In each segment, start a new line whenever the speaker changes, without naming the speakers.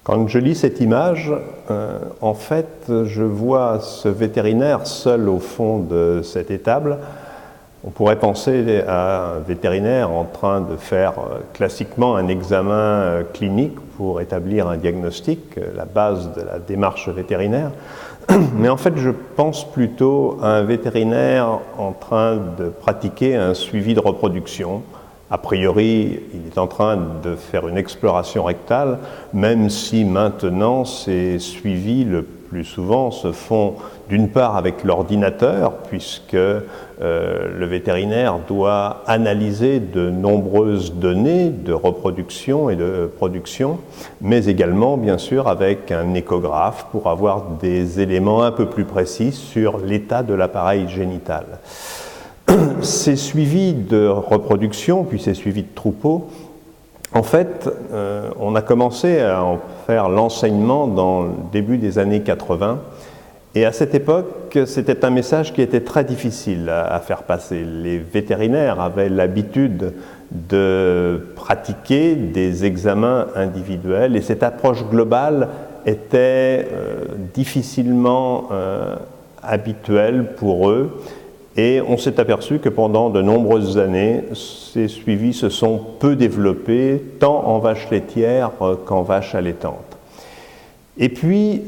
Quand je lis cette image, en fait, je vois ce vétérinaire seul au fond de cette étable. On pourrait penser à un vétérinaire en train de faire classiquement un examen clinique pour établir un diagnostic, la base de la démarche vétérinaire. Mais en fait, je pense plutôt à un vétérinaire en train de pratiquer un suivi de reproduction. A priori, il est en train de faire une exploration rectale, même si maintenant ces suivis le plus souvent se font d'une part avec l'ordinateur, puisque le vétérinaire doit analyser de nombreuses données de reproduction et de production, mais également bien sûr avec un échographe pour avoir des éléments un peu plus précis sur l'état de l'appareil génital. Ces suivis de reproduction, puis ces suivis de troupeaux, en fait, on a commencé à en faire l'enseignement dans le début des années 80. Et à cette époque, c'était un message qui était très difficile à faire passer. Les vétérinaires avaient l'habitude de pratiquer des examens individuels et cette approche globale était difficilement habituelle pour eux. Et on s'est aperçu que pendant de nombreuses années, ces suivis se sont peu développés, tant en vache laitière qu'en vache allaitante. Et puis,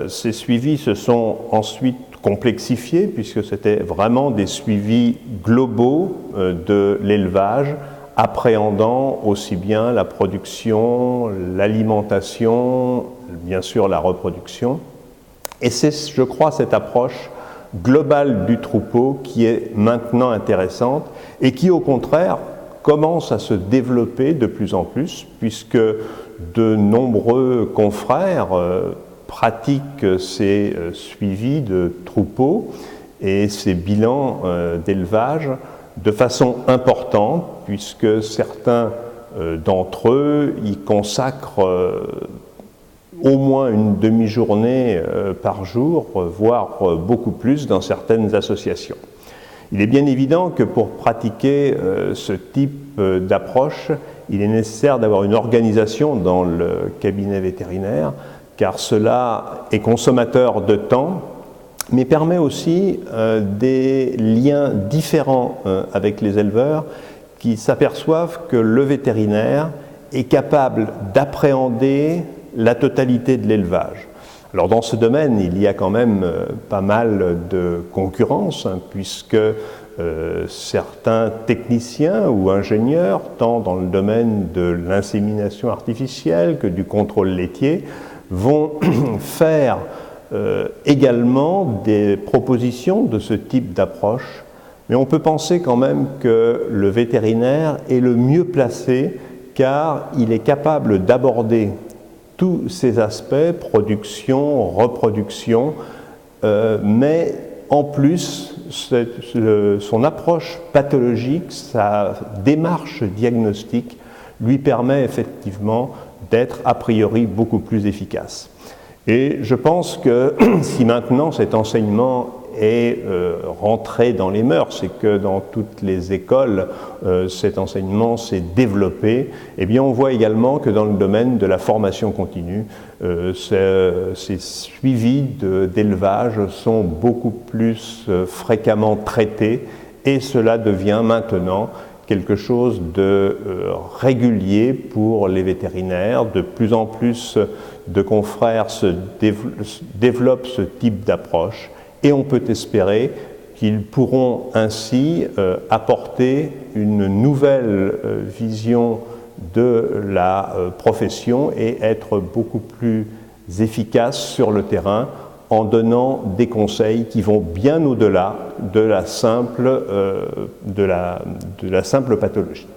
ces suivis se sont ensuite complexifiés, puisque c'était vraiment des suivis globaux de l'élevage, appréhendant aussi bien la production, l'alimentation, bien sûr la reproduction. Et c'est, je crois, cette approche globale du troupeau qui est maintenant intéressante et qui au contraire commence à se développer de plus en plus puisque de nombreux confrères pratiquent ces suivis de troupeaux et ces bilans d'élevage de façon importante puisque certains d'entre eux y consacrent au moins une demi-journée par jour, voire beaucoup plus dans certaines associations. Il est bien évident que pour pratiquer ce type d'approche, il est nécessaire d'avoir une organisation dans le cabinet vétérinaire, car cela est consommateur de temps, mais permet aussi des liens différents avec les éleveurs qui s'aperçoivent que le vétérinaire est capable d'appréhender la totalité de l'élevage. Alors dans ce domaine, il y a quand même pas mal de concurrence, puisque certains techniciens ou ingénieurs, tant dans le domaine de l'insémination artificielle que du contrôle laitier, vont faire également des propositions de ce type d'approche. Mais on peut penser quand même que le vétérinaire est le mieux placé car il est capable d'aborder tous ces aspects, production, reproduction, mais en plus, son approche pathologique, sa démarche diagnostique lui permet effectivement d'être a priori beaucoup plus efficace. Et je pense que si maintenant cet enseignement est rentré dans les mœurs et que dans toutes les écoles cet enseignement s'est développé, eh bien on voit également que dans le domaine de la formation continue, ces suivis d'élevage sont beaucoup plus fréquemment traités et cela devient maintenant quelque chose de régulier pour les vétérinaires. De plus en plus de confrères développent ce type d'approche. Et on peut espérer qu'ils pourront ainsi apporter une nouvelle vision de la profession et être beaucoup plus efficaces sur le terrain en donnant des conseils qui vont bien au-delà de la simple pathologie.